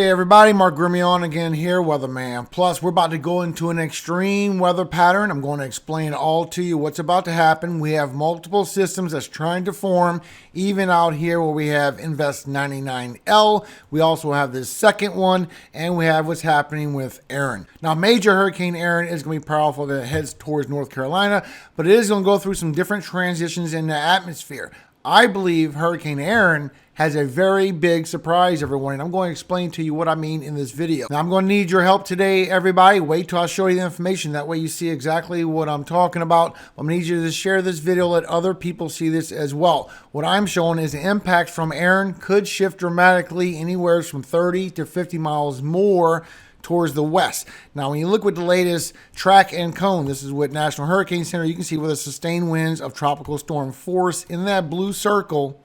Hey everybody, Mark Grimion again here, Weatherman. Plus, we're about to go into an extreme weather pattern. I'm going to explain all to you what's about to happen. We have multiple systems that's trying to form, even out here where we have Invest 99L. We also have this second one, and we have what's happening with Erin. Now, major Hurricane Erin is going to be powerful as it heads towards North Carolina, but it is going to go through some different transitions in the atmosphere. I believe Hurricane Erin has a very big surprise, everyone, and I'm going to explain to you what I mean in this video. Now, I'm going to need your help today, everybody. Wait till I show you the information. That way you see exactly what I'm talking about. I'm going to need you to share this video, let other people see this as well. What I'm showing is the impact from Erin could shift dramatically anywhere from 30 to 50 miles more towards the west. Now, when you look with the latest track and cone, this is with National Hurricane Center, you can see where the sustained winds of tropical storm force in that blue circle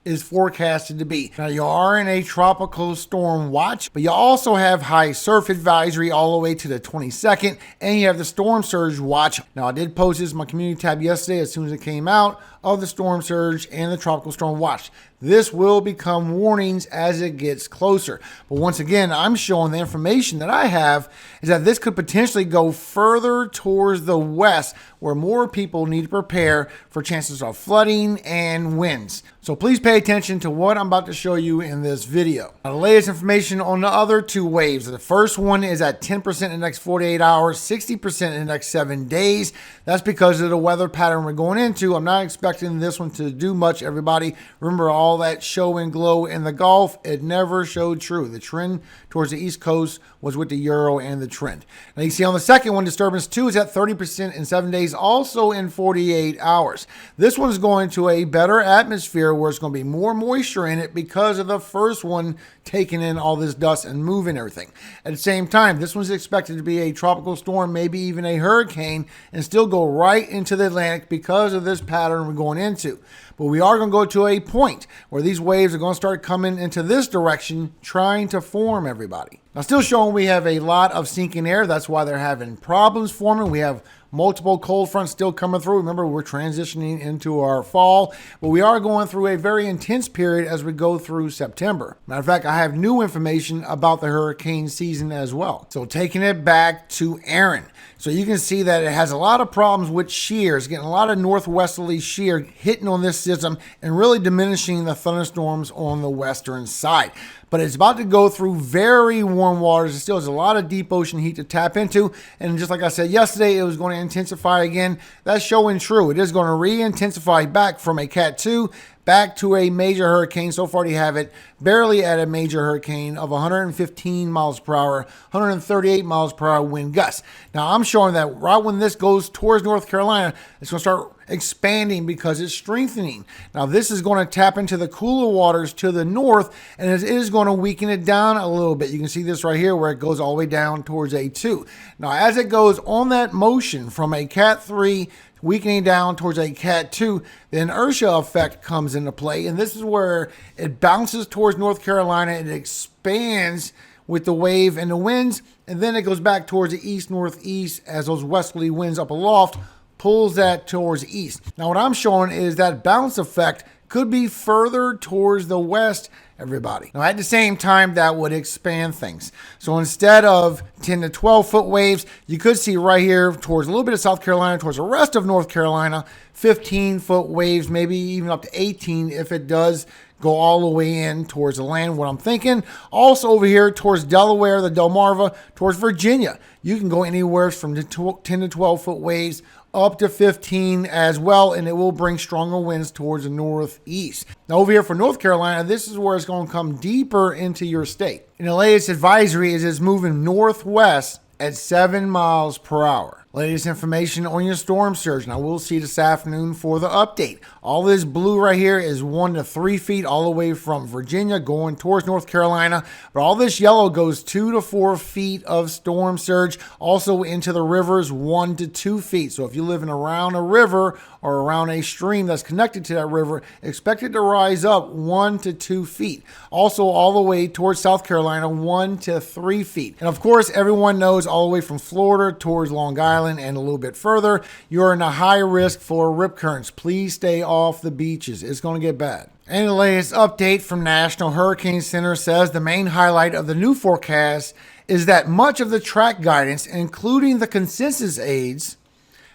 is forecasted to be. Now, you are in a tropical storm watch, but you also have high surf advisory all the way to the 22nd, and you have the storm surge watch. Now, I did post this in my community tab yesterday as soon as it came out of the storm surge and the tropical storm watch. This will become warnings as it gets closer. But once again, I'm showing the information that I have is that this could potentially go further towards the west, where more people need to prepare for chances of flooding and winds. So please pay attention to what I'm about to show you in this video. Now, the latest information on the other two waves. The first one is at 10% in the next 48 hours, 60% in the next 7 days. That's because of the weather pattern we're going into. I'm not expecting this one to do much, everybody. Remember all that show and glow in the Gulf, it never showed true. The trend towards the East Coast was with the Euro and the trend. Now you see on the second one, disturbance 2 is at 30% in 7 days, also in 48 hours. This one's going to a better atmosphere where it's going to be more moisture in it because of the first one taking in all this dust and moving everything. At the same time, this one's expected to be a tropical storm, maybe even a hurricane, and still go right into the Atlantic because of this pattern we're going into. But we are going to go to a point where these waves are going to start coming into this direction, trying to form, everybody. Now, still showing we have a lot of sinking air. That's why they're having problems forming. We have multiple cold fronts still coming through. Remember, we're transitioning into our fall, but we are going through a very intense period as we go through September. Matter of fact, I have new information about the hurricane season as well. So taking it back to Erin. So you can see that it has a lot of problems with shears, getting a lot of northwesterly shear hitting on this system and really diminishing the thunderstorms on the western side. But it's about to go through very warm waters. It still has a lot of deep ocean heat to tap into. And just like I said yesterday, it was going to intensify again. That's showing true. It is going to re-intensify back from a Cat 2 back to a major hurricane. So far, you have it barely at a major hurricane of 115 miles per hour, 138 miles per hour wind gusts. Now, I'm showing that right when this goes towards North Carolina, it's going to start expanding because it's strengthening. Now, this is going to tap into the cooler waters to the north, and it is going to weaken it down a little bit. You can see this right here where it goes all the way down towards a 2. Now, as it goes on that motion from a Cat 3 weakening down towards a Cat 2, the inertia effect comes into play, and this is where it bounces towards North Carolina and it expands with the wave and the winds, and then it goes back towards the east-northeast as those westerly winds up aloft pulls that towards the east. Now, what I'm showing is that bounce effect could be further towards the west, everybody. Now, at the same time, that would expand things. So instead of 10 to 12 foot waves, you could see right here towards a little bit of South Carolina, towards the rest of North Carolina, 15 foot waves, maybe even up to 18 if it does go all the way in towards the land, what I'm thinking. Also over here towards Delaware, the Delmarva, towards Virginia, you can go anywhere from the 10 to 12 foot waves up to 15 as well, and it will bring stronger winds towards the northeast. Now over here for North Carolina, this is where it's going to come deeper into your state. And the latest advisory is it's moving northwest at 7 miles per hour. Latest information on your storm surge. Now we'll see this afternoon for the update. All this blue right here is 1 to 3 feet all the way from Virginia going towards North Carolina. But all this yellow goes 2 to 4 feet of storm surge. Also into the rivers 1 to 2 feet. So if you're living around a river or around a stream that's connected to that river, expect it to rise up 1 to 2 feet. Also all the way towards South Carolina 1 to 3 feet. And of course everyone knows all the way from Florida towards Long Island Island and a little bit further, you're in a high risk for rip currents. Please stay off the beaches. It's going to get bad. And the latest update from National Hurricane Center says the main highlight of the new forecast is that much of the track guidance, including the consensus aids,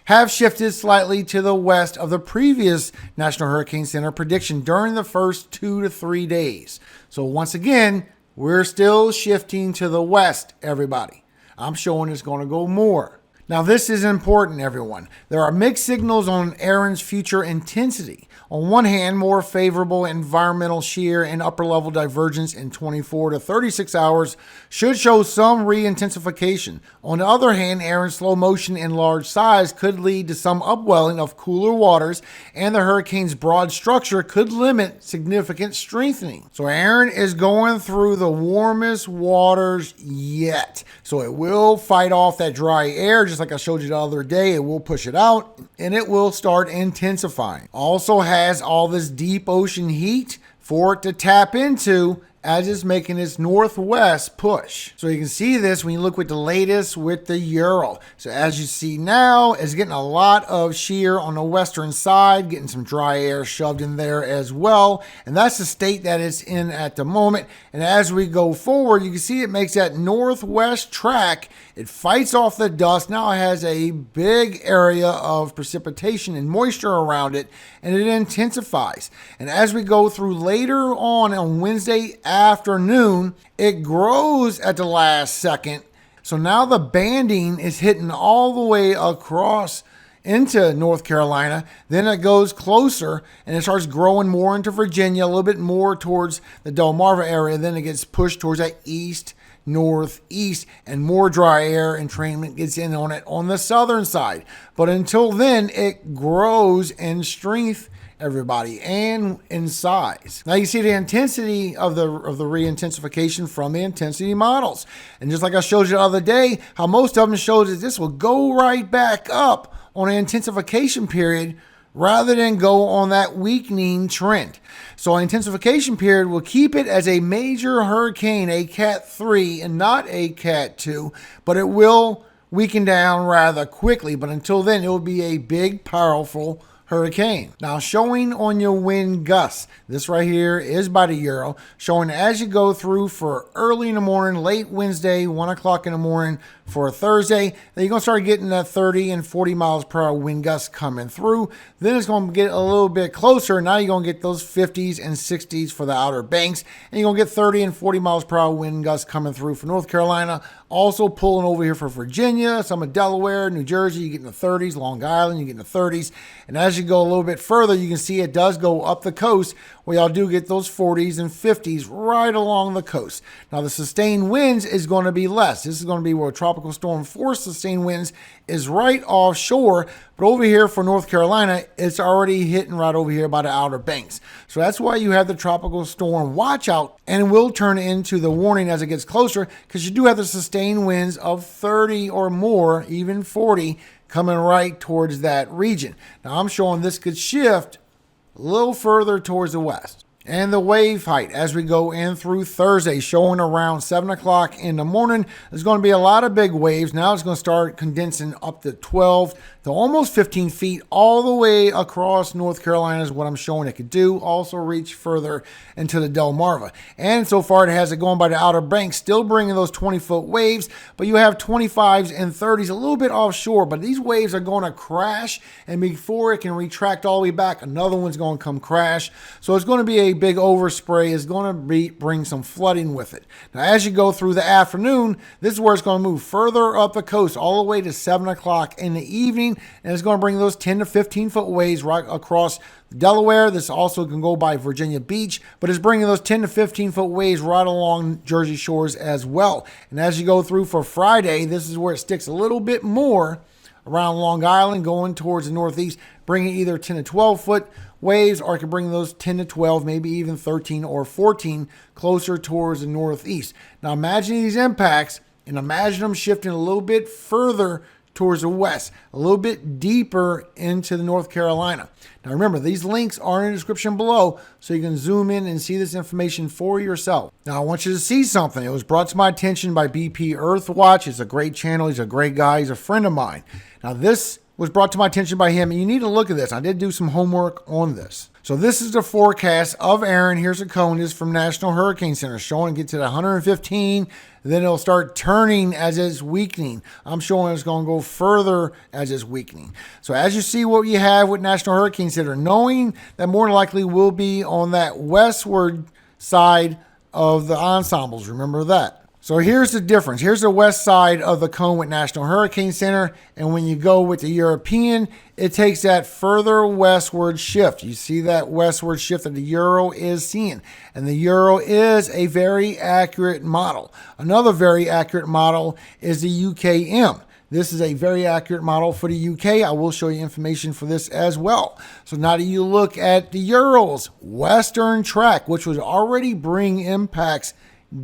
have shifted slightly to the west of the previous National Hurricane Center prediction during the first 2 to 3 days. So once again, we're still shifting to the west, everybody. I'm showing it's going to go more. Now, this is important, everyone. There are mixed signals on Erin's future intensity. On one hand, more favorable environmental shear and upper level divergence in 24 to 36 hours should show some re-intensification. On the other hand, Erin's slow motion and large size could lead to some upwelling of cooler waters, and the hurricane's broad structure could limit significant strengthening. So Erin is going through the warmest waters yet. So it will fight off that dry air, just like I showed you the other day. It will push it out, and it will start intensifying. Also has all this deep ocean heat for it to tap into as it's making its northwest push. So you can see this when you look with the latest with the Euro. So as you see now, it's getting a lot of shear on the western side, getting some dry air shoved in there as well. And that's the state that it's in at the moment. And as we go forward, you can see it makes that northwest track. It fights off the dust. Now it has a big area of precipitation and moisture around it, and it intensifies. And as we go through later on Wednesday afternoon, it grows at the last second. So now the banding is hitting all the way across into North Carolina. Then it goes closer and it starts growing more into Virginia, a little bit more towards the Delmarva area. Then it gets pushed towards that east, northeast, and more dry air entrainment gets in on it on the southern side. But until then, it grows in strength, everybody, and in size. Now you see the intensity of the re-intensification from the intensity models. And just like I showed you the other day, how most of them shows that this will go right back up on an intensification period rather than go on that weakening trend. So intensification period will keep it as a major hurricane, a Cat 3 and not a Cat 2, but it will weaken down rather quickly. But until then, it will be a big, powerful hurricane. Now showing on your wind gusts, this right here is by the Euro, showing as you go through for early in the morning, late Wednesday, 1 o'clock in the morning for Thursday, then you're going to start getting that 30 and 40 miles per hour wind gusts coming through. Then it's going to get a little bit closer. Now you're going to get those 50s and 60s for the Outer Banks, and you're going to get 30 and 40 miles per hour wind gusts coming through for North Carolina. Also pulling over here for Virginia, some of Delaware, New Jersey, you get in the 30s, Long Island, you get in the 30s. And as you go a little bit further, you can see it does go up the coast where y'all do get those 40s and 50s right along the coast. Now the sustained winds is going to be less. This is going to be where tropical storm force sustained winds is right offshore. But over here for North Carolina, it's already hitting right over here by the Outer Banks. So that's why you have the tropical storm watch out, and it will turn into the warning as it gets closer, because you do have the sustained winds of 30 or more, even 40, coming right towards that region. Now I'm showing this could shift a little further towards the west. And the wave height as we go in through Thursday, showing around 7 o'clock in the morning, there's going to be a lot of big waves. Now it's going to start condensing up to 12 to almost 15 feet all the way across North Carolina is what I'm showing it could do. Also reach further into the Delmarva. And so far it has it going by the Outer Banks, still bringing those 20-foot waves, but you have 25s and 30s a little bit offshore, but these waves are going to crash, and before it can retract all the way back, another one's going to come crash. So it's going to be a big overspray, is going to bring some flooding with it. Now as you go through the afternoon, this is where it's going to move further up the coast all the way to 7 o'clock in the evening, and it's going to bring those 10 to 15 foot waves right across Delaware. This also can go by Virginia Beach, but it's bringing those 10 to 15 foot waves right along Jersey shores as well. And as you go through for Friday, this is where it sticks a little bit more around Long Island going towards the northeast, bringing either 10 to 12 foot waves, or it can bring those 10 to 12, maybe even 13 or 14 closer towards the northeast. Now imagine these impacts, and imagine them shifting a little bit further towards the west, a little bit deeper into the North Carolina. Now remember, these links are in the description below, so you can zoom in and see this information for yourself. Now I want you to see something. It was brought to my attention by BP Earthwatch. It's a great channel. He's a great guy. He's a friend of mine. Now this was brought to my attention by him, and you need to look at this. I did do some homework on this. So this is the forecast of Erin. Here's a cone. This is from National Hurricane Center showing it gets to 115. Then it'll start turning as it's weakening. I'm showing it's going to go further as it's weakening. So as you see what you have with National Hurricane Center, knowing that more than likely will be on that westward side of the ensembles. Remember that. So here's the difference. Here's the west side of the cone with National Hurricane Center. And when you go with the European, it takes that further westward shift. You see that westward shift that the Euro is seeing. And the Euro is a very accurate model. Another very accurate model is the UKM. This is a very accurate model for the UK. I will show you information for this as well. So now that you look at the Euro's western track, which would already bring impacts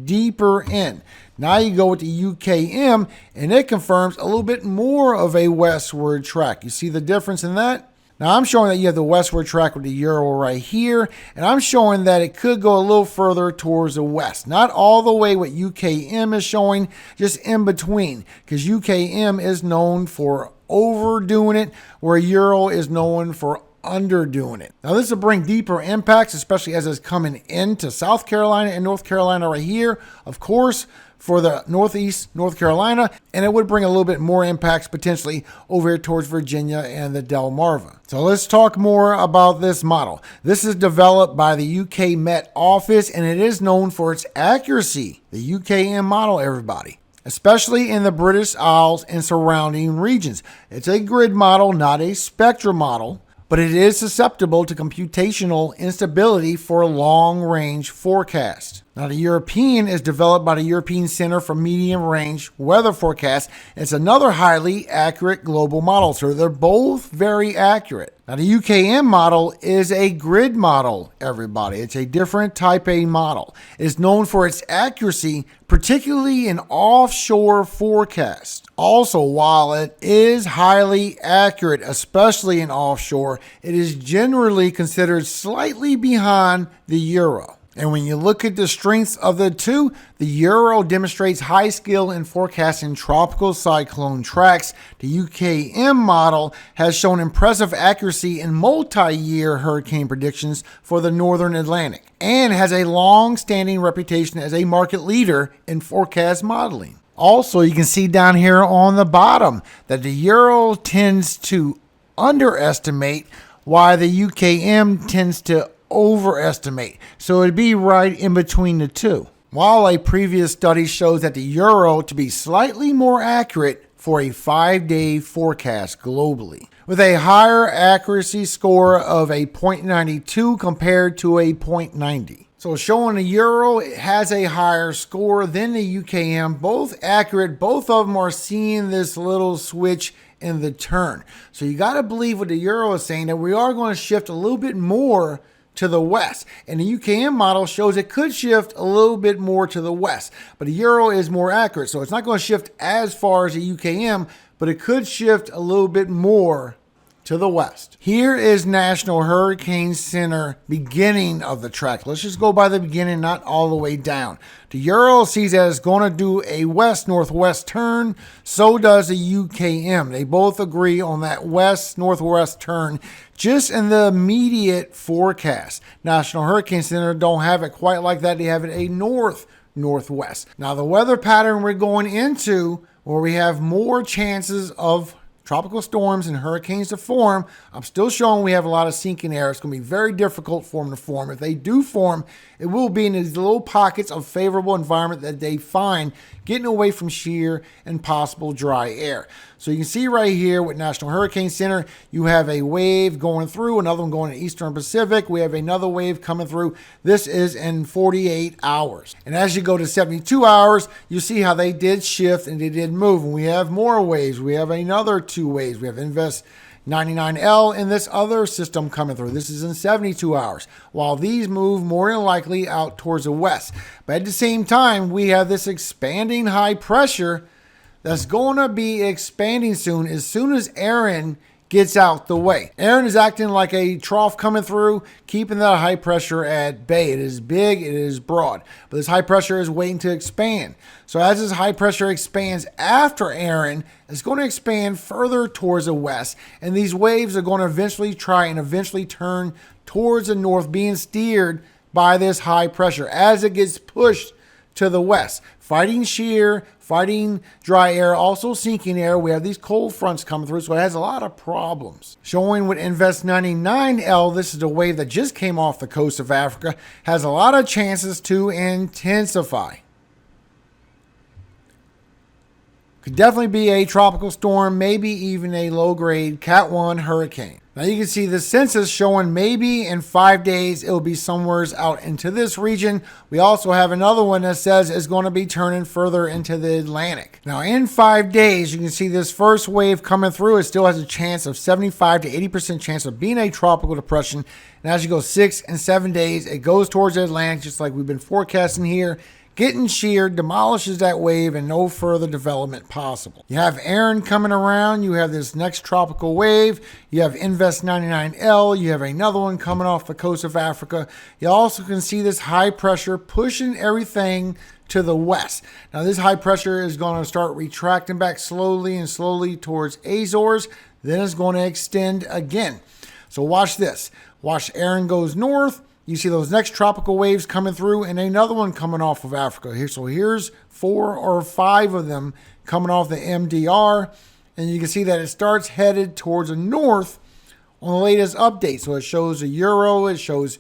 deeper in. Now you go with the UKM and it confirms a little bit more of a westward track. You see the difference in that? Now I'm showing that you have the westward track with the Euro right here, and I'm showing that it could go a little further towards the west. Not all the way what UKM is showing, just in between, because UKM is known for overdoing it, where Euro is known for underdoing it. Now this will bring deeper impacts, especially as it's coming into South Carolina and North Carolina right here, of course, for the northeast North Carolina, and it would bring a little bit more impacts potentially over here towards Virginia and the Delmarva. So let's talk more about this model. This is developed by the UK Met Office, and it is known for its accuracy. The UKM model, everybody, especially in the British Isles and surrounding regions. It's a grid model, not a spectrum model, but it is susceptible to computational instability for long-range forecasts. Now, the European is developed by the European Center for Medium-Range Weather Forecast. It's another highly accurate global model, so they're both very accurate. Now, the UKM model is a grid model, everybody. It's a different type A model. It's known for its accuracy, particularly in offshore forecasts. Also, while it is highly accurate, especially in offshore, it is generally considered slightly behind the Euro. And when you look at the strengths of the two, the Euro demonstrates high skill in forecasting tropical cyclone tracks. The UKM model has shown impressive accuracy in multi-year hurricane predictions for the northern Atlantic and has a long-standing reputation as a market leader in forecast modeling. Also, you can see down here on the bottom that the Euro tends to underestimate while the UKM tends to overestimate. So it'd be right in between the two. While a previous study shows that the Euro to be slightly more accurate for a 5-day forecast globally, with a higher accuracy score of a 0.92 compared to a 0.90. So showing the Euro has a higher score than the UKM, both accurate. Both of them are seeing this little switch in the turn. So you got to believe what the Euro is saying, that we are going to shift a little bit more to the west. And the UKM model shows it could shift a little bit more to the west. But the Euro is more accurate. So it's not going to shift as far as the UKM, but it could shift a little bit more to the west. Here is National Hurricane Center beginning of the track. Let's just go by the beginning, not all the way down. The Euro sees that it's going to do a west-northwest turn. So does the UKM. They both agree on that west-northwest turn just in the immediate forecast. National Hurricane Center don't have it quite like that. They have it a north-northwest. Now the weather pattern we're going into, where we have more chances of tropical storms and hurricanes to form, I'm still showing we have a lot of sinking air. It's going to be very difficult for them to form. If they do form, it will be in these little pockets of favorable environment that they find, getting away from shear and possible dry air. So you can see right here with National Hurricane Center, you have a wave going through, another one going to Eastern Pacific. We have another wave coming through. This is in 48 hours. And as you go to 72 hours, you see how they did shift and they did move. And we have more waves. We have another 2 waves. We have Invest 99L in this other system coming through. This is in 72 hours, while these move more than likely out towards the west. But at the same time, we have this expanding high pressure that's going to be expanding soon as Erin gets out the way. Erin is acting like a trough coming through, keeping that high pressure at bay. It is big, it is broad, but this high pressure is waiting to expand. So as this high pressure expands after Erin, it's going to expand further towards the west, and these waves are going to eventually turn towards the north, being steered by this high pressure as it gets pushed to the west, fighting shear, fighting dry air, also sinking air. We have these cold fronts coming through, so it has a lot of problems. Showing with Invest 99L, this is a wave that just came off the coast of Africa, has a lot of chances to intensify. Could definitely be a tropical storm, maybe even a low-grade Cat 1 hurricane. Now you can see the census showing maybe in 5 days it'll be somewhere out into this region. We also have another one that says it's going to be turning further into the Atlantic. Now in 5 days, you can see this first wave coming through. It still has a chance of 75 to 80% chance of being a tropical depression. And as you go 6 and 7 days, it goes towards the Atlantic, just like we've been forecasting here. Getting sheared, demolishes that wave, and no further development possible. You have Erin coming around. You have this next tropical wave. You have Invest 99L. You have another one coming off the coast of Africa. You also can see this high pressure pushing everything to the west. Now, this high pressure is going to start retracting back slowly and slowly towards Azores. Then it's going to extend again. So watch this. Watch Erin goes north. You see those next tropical waves coming through and another one coming off of Africa here. So here's 4 or 5 of them coming off the MDR. And you can see that it starts headed towards the north on the latest update. So it shows the Euro, it shows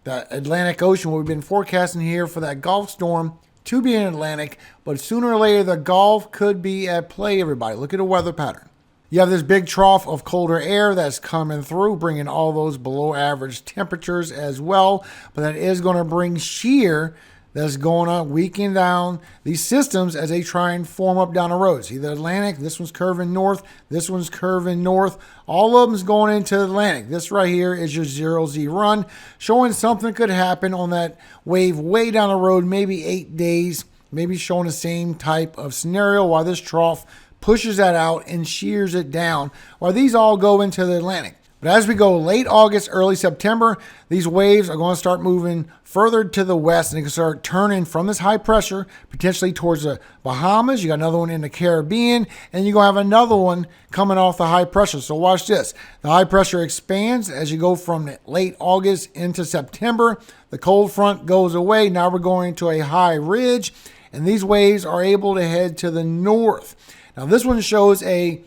the Atlantic Ocean, what we've been forecasting here for that Gulf storm to be in Atlantic. But sooner or later, the Gulf could be at play, everybody. Look at the weather pattern. You have this big trough of colder air that's coming through, bringing all those below average temperatures as well. But that is going to bring shear that's going to weaken down these systems as they try and form up down the road. See the Atlantic, this one's curving north, this one's curving north. All of them's going into the Atlantic. This right here is your 0Z run, showing something could happen on that wave way down the road, maybe 8 days, maybe showing the same type of scenario while this trough pushes that out and shears it down while these all go into the Atlantic. But as we go late August, early September, these waves are going to start moving further to the west and they can start turning from this high pressure potentially towards the Bahamas. You got another one in the Caribbean, and you're going to have another one coming off the high pressure. So watch this. The high pressure expands as you go from late August into September. The cold front goes away. Now we're going to a high ridge, and these waves are able to head to the north. Now, this one shows a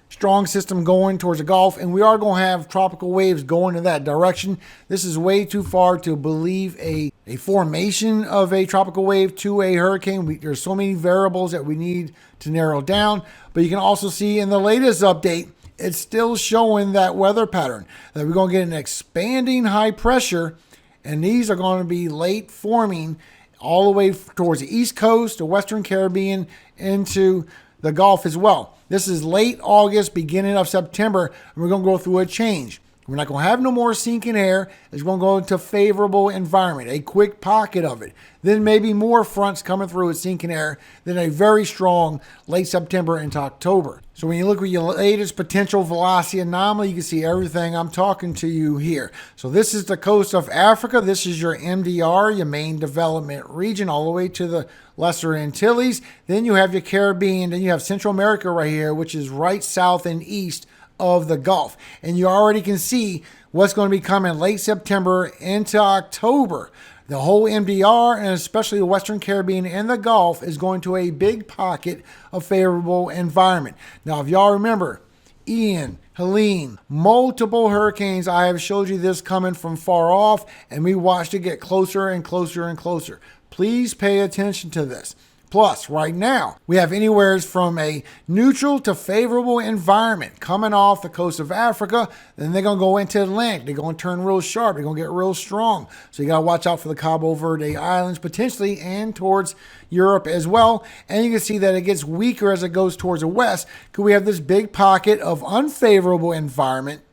strong system going towards the Gulf, and we are going to have tropical waves going in that direction. This is way too far to believe a formation of a tropical wave to a hurricane. There's so many variables that we need to narrow down. But you can also see in the latest update, it's still showing that weather pattern, that we're going to get an expanding high pressure, and these are going to be late forming all the way towards the East Coast, the Western Caribbean, into the Gulf as well. This is late August, beginning of September, and we're going to go through a change. We're not going to have no more sinking air. It's going to go into favorable environment, a quick pocket of it. Then maybe more fronts coming through with sinking air, then a very strong late September into October. So when you look at your latest potential velocity anomaly, you can see everything I'm talking to you here. So this is the coast of Africa. This is your MDR, your main development region, all the way to the Lesser Antilles. Then you have your Caribbean. Then you have Central America right here, which is right south and east of the Gulf. And you already can see what's going to be coming late September into October. The whole MDR, and especially the Western Caribbean and the Gulf, is going to a big pocket of favorable environment. Now, if y'all remember, Ian, Helene, multiple hurricanes, I have showed you this coming from far off, and we watched it get closer and closer and closer. Please pay attention to this. Plus, right now, we have anywhere from a neutral to favorable environment coming off the coast of Africa. Then they're going to go into Atlantic. They're going to turn real sharp. They're going to get real strong. So you got to watch out for the Cabo Verde Islands potentially, and towards Europe as well. And you can see that it gets weaker as it goes towards the west, because we have this big pocket of unfavorable environment.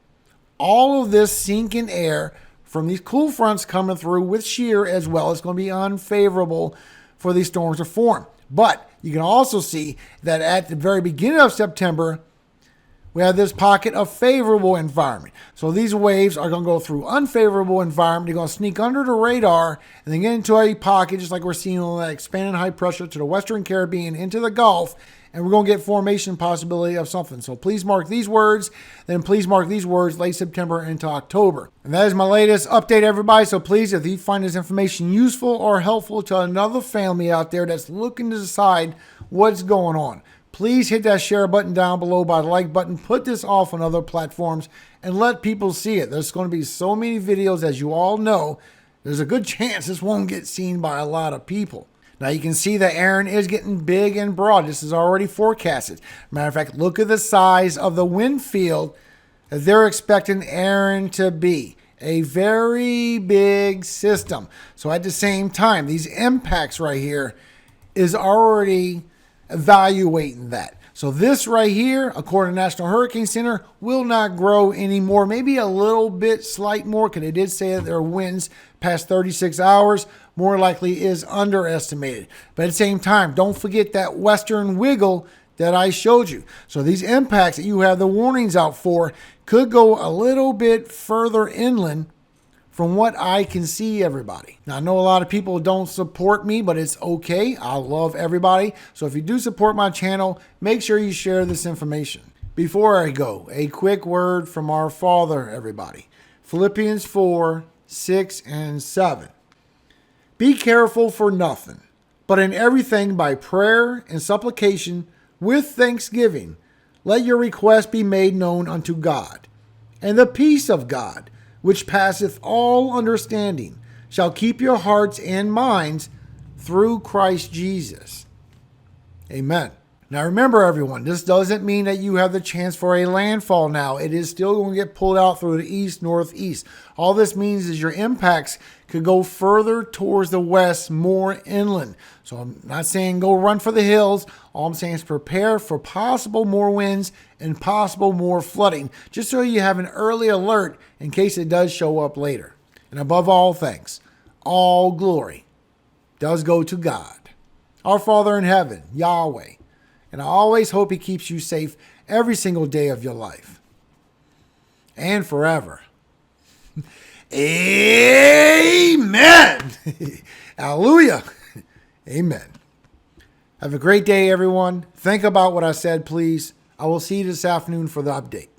All of this sinking air from these cool fronts coming through with shear as well is going to be unfavorable for these storms to form. But you can also see that at the very beginning of September, we have this pocket of favorable environment. So these waves are going to go through unfavorable environment. They're going to sneak under the radar and then get into a pocket, just like we're seeing on that expanding high pressure to the Western Caribbean into the Gulf. And we're going to get formation possibility of something. So please mark these words. Then please mark these words late September into October. And that is my latest update, everybody. So please, if you find this information useful or helpful to another family out there that's looking to decide what's going on, please hit that share button down below by the like button. Put this off on other platforms and let people see it. There's going to be so many videos, as you all know. There's a good chance this won't get seen by a lot of people. Now you can see that Erin is getting big and broad. This is already forecasted. Matter of fact, look at the size of the wind field that they're expecting Erin to be. A very big system. So at the same time, these impacts right here is already evaluating that. So this right here, according to National Hurricane Center, will not grow anymore. Maybe a little bit slight more, because they did say that their winds past 36 hours more likely is underestimated. But at the same time, don't forget that western wiggle that I showed you. So these impacts that you have the warnings out for could go a little bit further inland from what I can see, everybody. Now, I know a lot of people don't support me, but it's okay. I love everybody. So if you do support my channel, make sure you share this information. Before I go, a quick word from our Father, everybody. Philippians 4, 6, and 7. Be careful for nothing, but in everything by prayer and supplication with thanksgiving, let your requests be made known unto God. And the peace of God, which passeth all understanding, shall keep your hearts and minds through Christ Jesus. Amen. Now remember, everyone, this doesn't mean that you have the chance for a landfall now. It is still going to get pulled out through the east, northeast. All this means is your impacts could go further towards the west, more inland. So I'm not saying go run for the hills. All I'm saying is prepare for possible more winds and possible more flooding, just so you have an early alert in case it does show up later. And above all things, all glory does go to God, our Father in heaven, Yahweh. And I always hope He keeps you safe every single day of your life and forever. Amen. Hallelujah. Amen. Have a great day, everyone. Think about what I said, please. I will see you this afternoon for the update.